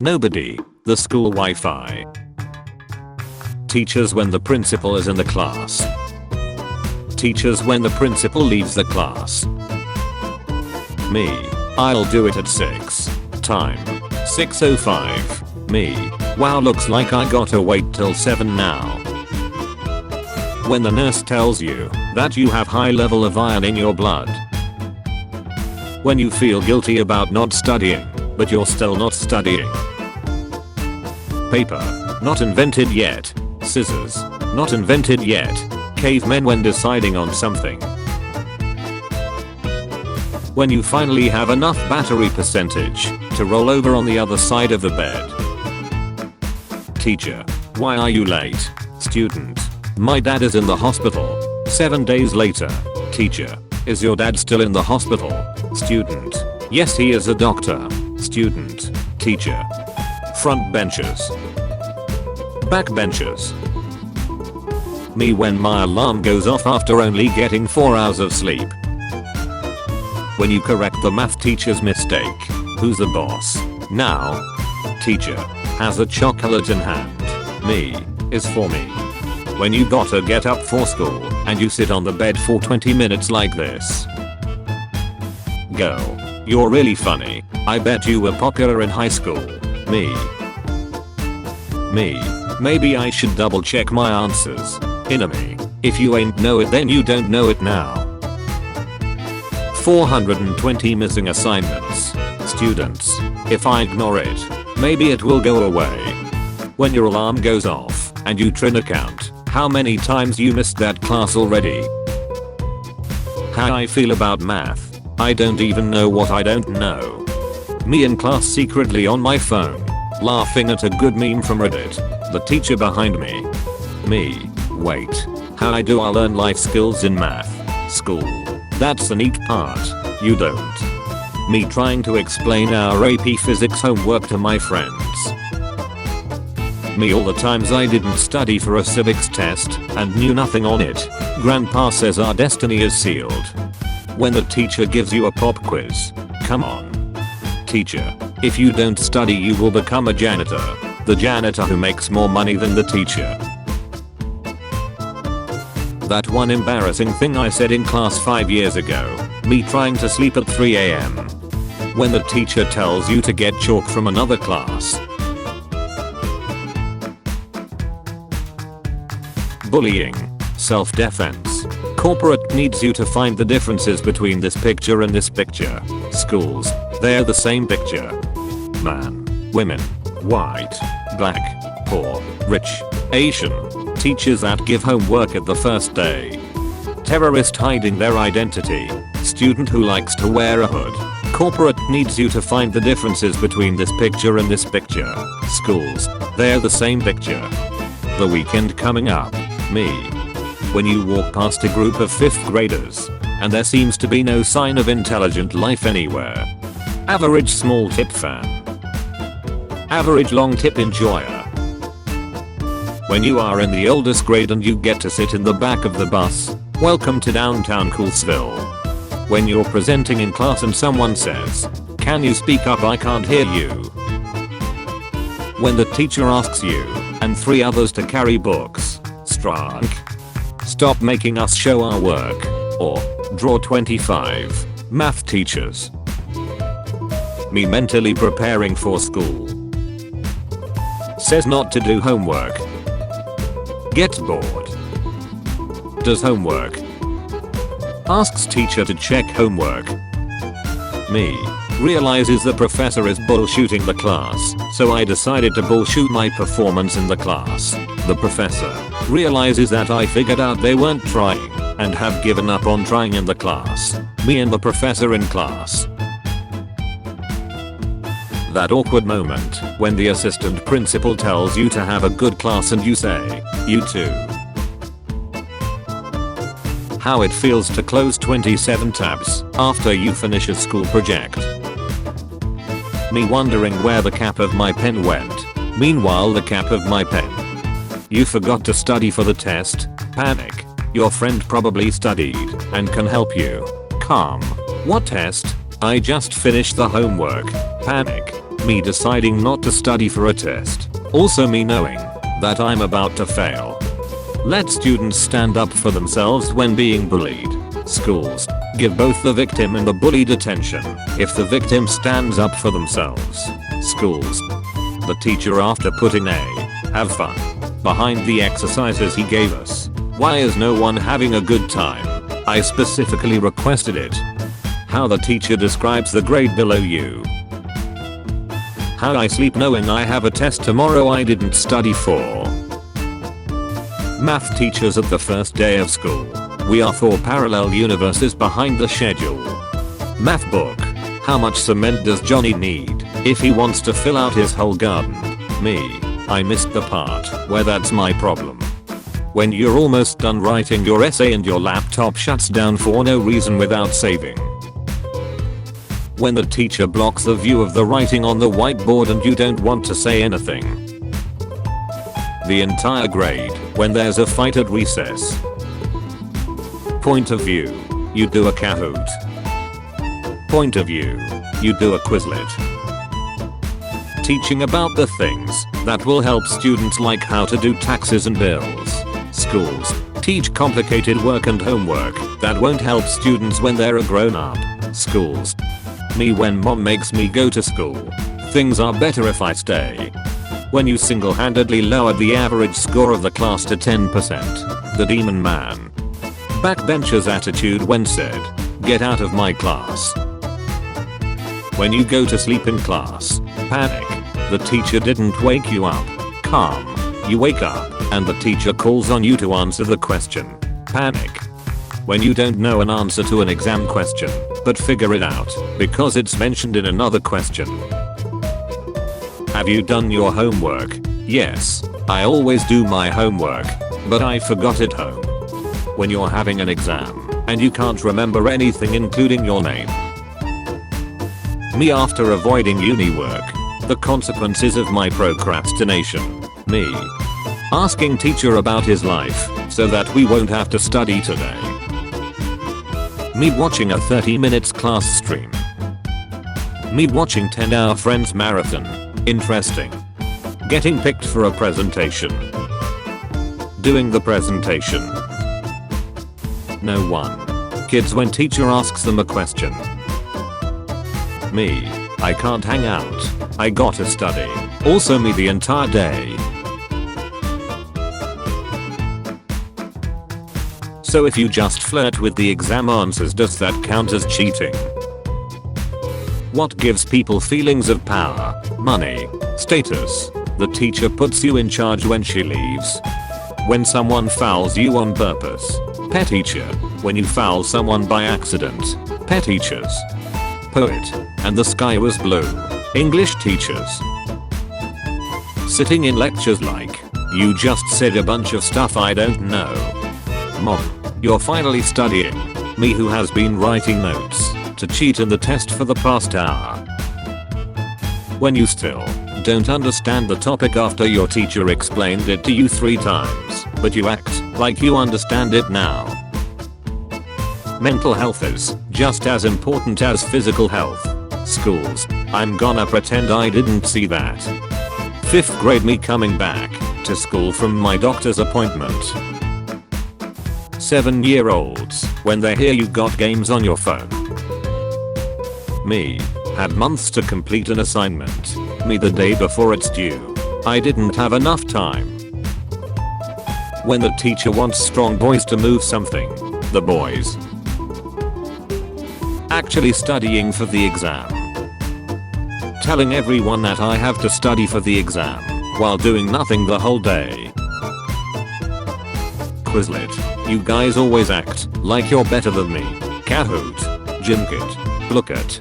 Nobody. The school Wi-Fi. Teachers when the principal is in the class. Teachers when the principal leaves the class. Me. I'll do it at 6. Time. 6:05. Me. Wow, looks like I gotta wait till 7 now. When the nurse tells you that you have high level of iron in your blood. When you feel guilty about not studying, but you're still not studying. Paper. Not invented yet. Scissors. Not invented yet. Cavemen when deciding on something. When you finally have enough battery percentage to roll over on the other side of the bed. Teacher. Why are you late? Student. My dad is in the hospital. 7 days later. Teacher. Is your dad still in the hospital? Student. Yes, he is a doctor. Student. Teacher. Front benchers. Back benchers. Me when my alarm goes off after only getting 4 hours of sleep. When you correct the math teacher's mistake. Who's the boss? Now. Teacher. Has a chocolate in hand. Me. Is for me. When you gotta get up for school and you sit on the bed for 20 minutes like this. Go. You're really funny. I bet you were popular in high school. Me. Me. Maybe I should double check my answers. Enemy. If you ain't know it then you don't know it now. 420 missing assignments. Students. If I ignore it, maybe it will go away. When your alarm goes off and you try to count how many times you missed that class already. How I feel about math. I don't even know what I don't know. Me in class secretly on my phone, laughing at a good meme from Reddit. The teacher behind me. Me. Wait. How do I learn life skills in math? School. That's the neat part. You don't. Me trying to explain our AP physics homework to my friends. Me all the times I didn't study for a civics test and knew nothing on it. Grandpa says our destiny is sealed. When the teacher gives you a pop quiz. Come on. Teacher. If you don't study you will become a janitor. The janitor who makes more money than the teacher. That one embarrassing thing I said in class 5 years ago. Me trying to sleep at 3 AM. When the teacher tells you to get chalk from another class. Bullying. Self-defense. Corporate needs you to find the differences between this picture and this picture. Schools. They're the same picture. Man. Women. White. Black. Poor. Rich. Asian. Teachers that give homework at the first day. Terrorist hiding their identity. Student who likes to wear a hood. Corporate needs you to find the differences between this picture and this picture. Schools. They're the same picture. The weekend coming up. Me. When you walk past a group of 5th graders and there seems to be no sign of intelligent life anywhere. Average small tip fan. Average long tip enjoyer. When you are in the oldest grade and you get to sit in the back of the bus. Welcome to downtown Coolsville. When you're presenting in class and someone says, "Can you speak up? I can't hear you." When the teacher asks you and 3 others to carry books. Strike. Stop making us show our work. Or draw 25. Math teachers. Me mentally preparing for school. Says not to do homework. Gets bored. Does homework. Asks teacher to check homework. Me. Realizes the professor is bullshooting the class, so I decided to bullshoot my performance in the class. The professor realizes that I figured out they weren't trying and have given up on trying in the class. Me and the professor in class. That awkward moment when the assistant principal tells you to have a good class and you say, "You too." How it feels to close 27 tabs after you finish a school project. Me wondering where the cap of my pen went. Meanwhile the cap of my pen. You forgot to study for the test. Panic. Your friend probably studied and can help you. Calm. What test? I just finished the homework. Panic. Me deciding not to study for a test. Also me knowing that I'm about to fail. Let students stand up for themselves when being bullied. Schools, give both the victim and the bullied attention if the victim stands up for themselves. Schools, the teacher after putting a "have fun" behind the exercises he gave us. Why is no one having a good time? I specifically requested it. How the teacher describes the grade below you. How I sleep knowing I have a test tomorrow I didn't study for. Math teachers at the first day of school. We are 4 parallel universes behind the schedule. Math book. How much cement does Johnny need if he wants to fill out his whole garden? Me. I missed the part where that's my problem. When you're almost done writing your essay and your laptop shuts down for no reason without saving. When the teacher blocks the view of the writing on the whiteboard and you don't want to say anything. The entire grade when there's a fight at recess. Point of view. You do a Kahoot. Point of view. You do a Quizlet. Teaching about the things that will help students like how to do taxes and bills. Schools, teach complicated work and homework that won't help students when they're a grown up. Schools. Me when mom makes me go to school. Things are better if I stay. When you single-handedly lowered the average score of the class to 10%. The demon man. Backbencher's attitude when said, "Get out of my class." When you go to sleep in class. Panic. The teacher didn't wake you up. Calm. You wake up and the teacher calls on you to answer the question. Panic. When you don't know an answer to an exam question, but figure it out because it's mentioned in another question. Have you done your homework? Yes, I always do my homework, but I forgot it home. When you're having an exam and you can't remember anything including your name. Me after avoiding uni work. The consequences of my procrastination. Me asking teacher about his life so that we won't have to study today. Me watching a 30 minutes class stream. Me watching 10-hour Friends marathon. Interesting. Getting picked for a presentation. Doing the presentation. No one. Kids when teacher asks them a question. Me. I can't hang out. I gotta study. Also me the entire day. So if you just flirt with the exam answers, does that count as cheating? What gives people feelings of power, money, status? The teacher puts you in charge when she leaves. When someone fouls you on purpose. Pet teacher. When you foul someone by accident. Pet teachers. Poet. And the sky was blue. English teachers. Sitting in lectures like, you just said a bunch of stuff I don't know. Mom. You're finally studying. Me who has been writing notes to cheat in the test for the past hour. When you still don't understand the topic after your teacher explained it to you 3 times, but you act like you understand it now. Mental health is just as important as physical health. Schools, I'm gonna pretend I didn't see that. 5th grade me coming back to school from my doctor's appointment. 7-year-olds when they hear you got games on your phone. Me had months to complete an assignment. Me the day before it's due. I didn't have enough time. When the teacher wants strong boys to move something, the boys actually studying for the exam. Telling everyone that I have to study for the exam while doing nothing the whole day. Quizlet. You guys always act like you're better than me. Kahoot. Gymkit. Look at.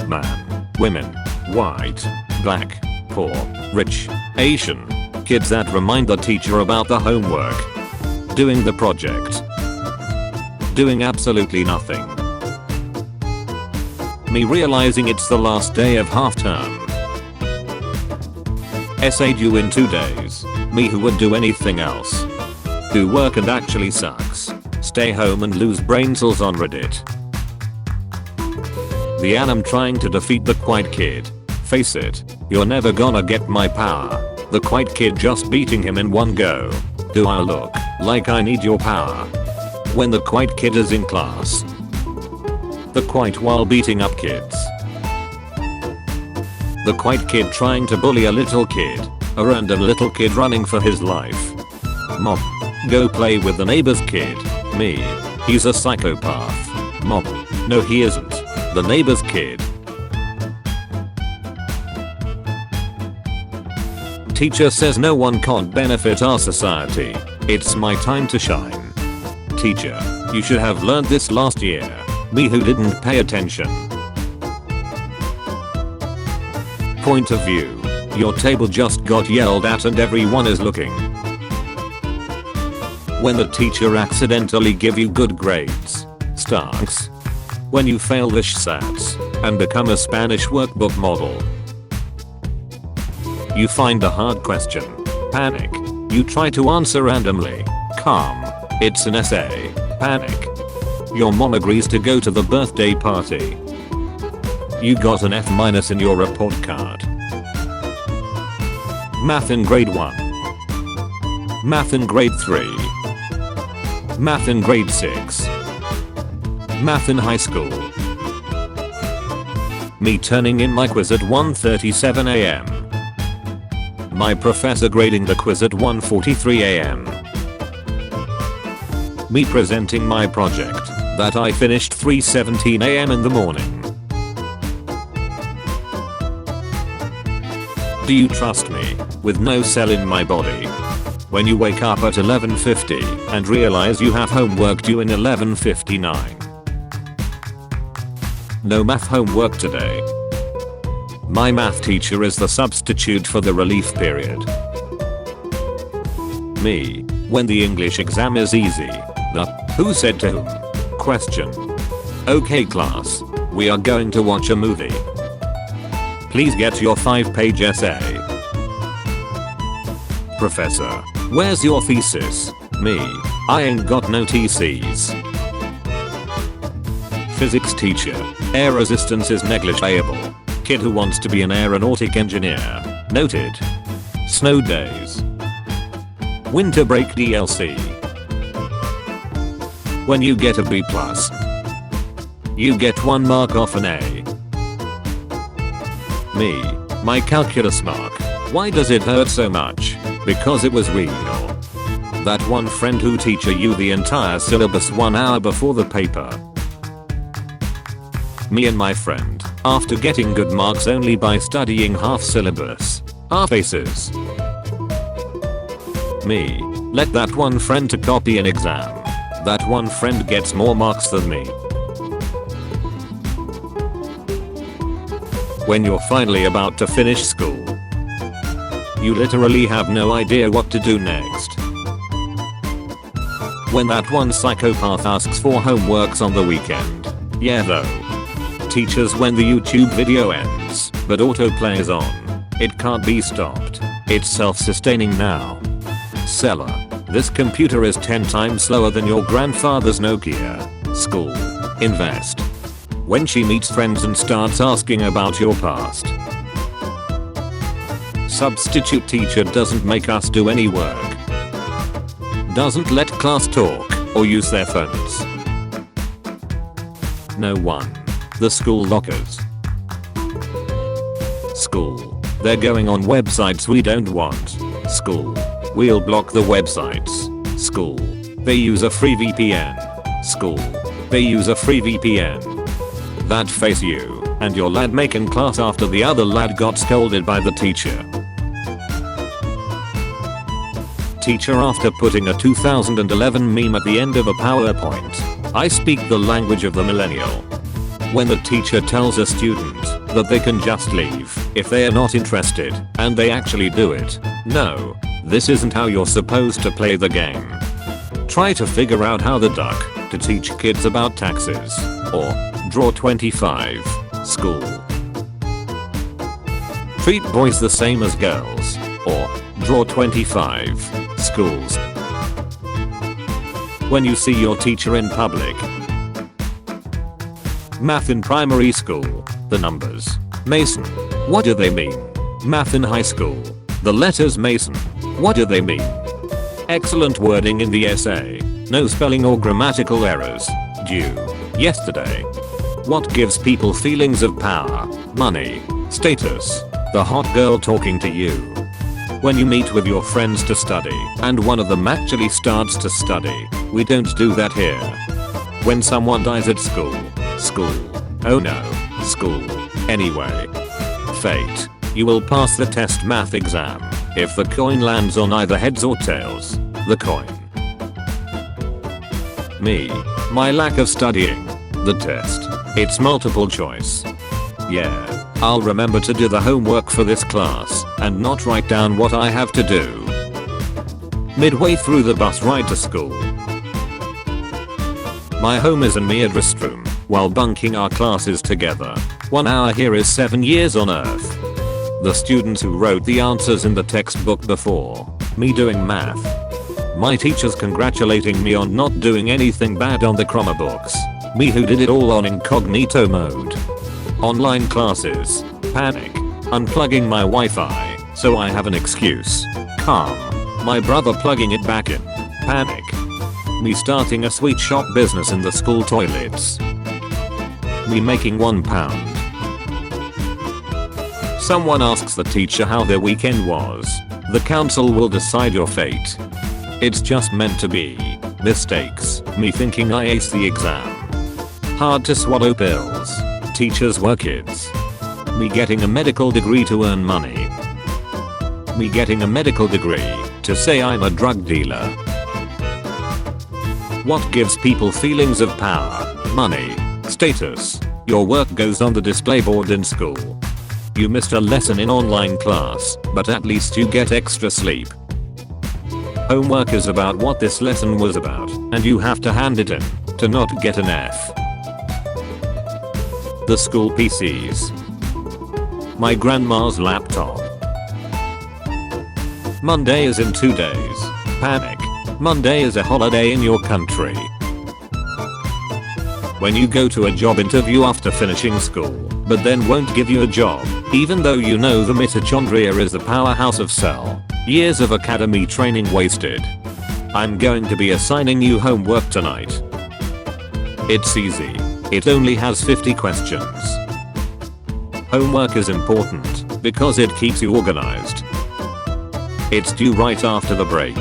Man. Women. White. Black. Poor. Rich. Asian. Kids that remind the teacher about the homework. Doing the project. Doing absolutely nothing. Me realizing it's the last day of half term. Essay due in 2 days. Me who would do anything else. Do work and actually sucks. Stay home and lose brain cells on Reddit. The anime trying to defeat the quiet kid. Face it. You're never gonna get my power. The quiet kid just beating him in one go. Do I look like I need your power? When the quiet kid is in class. The quiet while beating up kids. The quiet kid trying to bully a little kid. A random little kid running for his life. Mom. Go play with the neighbor's kid. Me. He's a psychopath. Mom. No he isn't. The neighbor's kid. Teacher says no one can't benefit our society. It's my time to shine. Teacher. You should have learned this last year. Me who didn't pay attention. Point of view. Your table just got yelled at and everyone is looking. When the teacher accidentally give you good grades. Starks. When you fail the SATs and become a Spanish workbook model. You find a hard question. Panic. You try to answer randomly. Calm. It's an essay. Panic. Your mom agrees to go to the birthday party. You got an F- in your report card. Math in grade 1. Math in grade 3. Math in grade 6. Math in high school. Me turning in my quiz at 1:37 am. My professor grading the quiz at 1:43 am. Me presenting my project that I finished 3:17 am in the morning. Do you trust me with no cell in my body? When you wake up at 11:50 and realize you have homework due in 11:59. No math homework today. My math teacher is the substitute for the relief period. Me. When the English exam is easy. The who said to whom question. Okay class. We are going to watch a movie. Please get your 5-page essay. Professor. Where's your thesis? Me. I ain't got no TCs. Physics teacher. Air resistance is negligible. Kid who wants to be an aeronautic engineer. Noted. Snow days. Winter break DLC. When you get a B+, you get 1 mark off an A. Me. My calculus mark. Why does it hurt so much? Because it was real. That one friend who teacher you the entire syllabus 1 hour before the paper. Me and my friend, after getting good marks only by studying half syllabus. Our faces. Me. Let that one friend to copy an exam. That one friend gets more marks than me. When you're finally about to finish school. You literally have no idea what to do next. When that one psychopath asks for homeworks on the weekend. Yeah though. Teachers when the YouTube video ends, but autoplay is on. It can't be stopped. It's self-sustaining now. Seller. This computer is 10 times slower than your grandfather's Nokia. School. Invest. When she meets friends and starts asking about your past. Substitute teacher doesn't make us do any work. Doesn't let class talk or use their phones. No one. The school lockers. School. They're going on websites we don't want. School. We'll block the websites. School. They use a free VPN. School. They use a free VPN. That face you and your lad make in class after the other lad got scolded by the teacher. Teacher after putting a 2011 meme at the end of a PowerPoint. I speak the language of the millennial. When the teacher tells a student that they can just leave if they are not interested and they actually do it. No. This isn't how you're supposed to play the game. Try to figure out how the duck to teach kids about taxes. Or draw 25. School. Treat boys the same as girls. Or draw 25. Schools. When you see your teacher in public. Math in primary school. The numbers. Mason. What do they mean? Math in high school. The letters Mason. What do they mean? Excellent wording in the essay. No spelling or grammatical errors. Due yesterday. What gives people feelings of power, money, status? The hot girl talking to you. When you meet with your friends to study and one of them actually starts to study. We don't do that here. When someone dies at school. School. Oh no. School. Anyway. Fate. You will pass the test math exam if the coin lands on either heads or tails. The coin. Me. My lack of studying. The test. It's multiple choice. Yeah. I'll remember to do the homework for this class and not write down what I have to do. Midway through the bus ride to school. My home is in me restroom while bunking our classes together. 1 hour here is 7 years on earth. The students who wrote the answers in the textbook before me doing math. My teachers congratulating me on not doing anything bad on the Chromebooks. Me who did it all on incognito mode. Online classes. Panic. Unplugging my Wi-Fi so I have an excuse. Calm. My brother plugging it back in. Panic. Me starting a sweet shop business in the school toilets. Me making £1. Someone asks the teacher how their weekend was. The council will decide your fate. It's just meant to be. Mistakes. Me thinking I aced the exam. Hard to swallow pills. Teachers were kids. Me getting a medical degree to earn money. Me getting a medical degree to say I'm a drug dealer. What gives people feelings of power, money, status? Your work goes on the display board in school. You missed a lesson in online class, but at least you get extra sleep. Homework is about what this lesson was about, and you have to hand it in to not get an F. The school PCs. My grandma's laptop. Monday is in 2 days. Panic. Monday is a holiday in your country. When you go to a job interview after finishing school, but then won't give you a job, even though you know the mitochondria is the powerhouse of cell. Years of academy training wasted. I'm going to be assigning you homework tonight. It's easy. It only has 50 questions. Homework is important because it keeps you organized. It's due right after the break.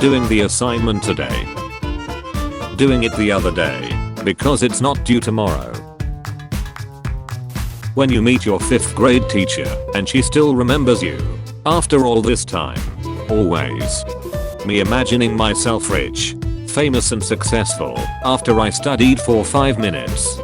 Doing the assignment today. Doing it the other day because it's not due tomorrow. When you meet your 5th grade teacher and she still remembers you after all this time. Always. Me imagining myself rich, famous and successful after I studied for 5 minutes.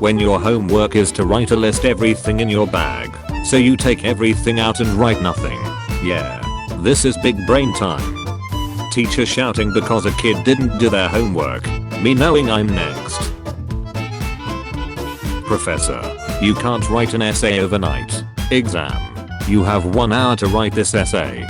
When your homework is to write a list everything in your bag, so you take everything out and write nothing. Yeah. This is big brain time. Teacher shouting because a kid didn't do their homework. Me knowing I'm next. Professor, you can't write an essay overnight. Exam. You have 1 hour to write this essay.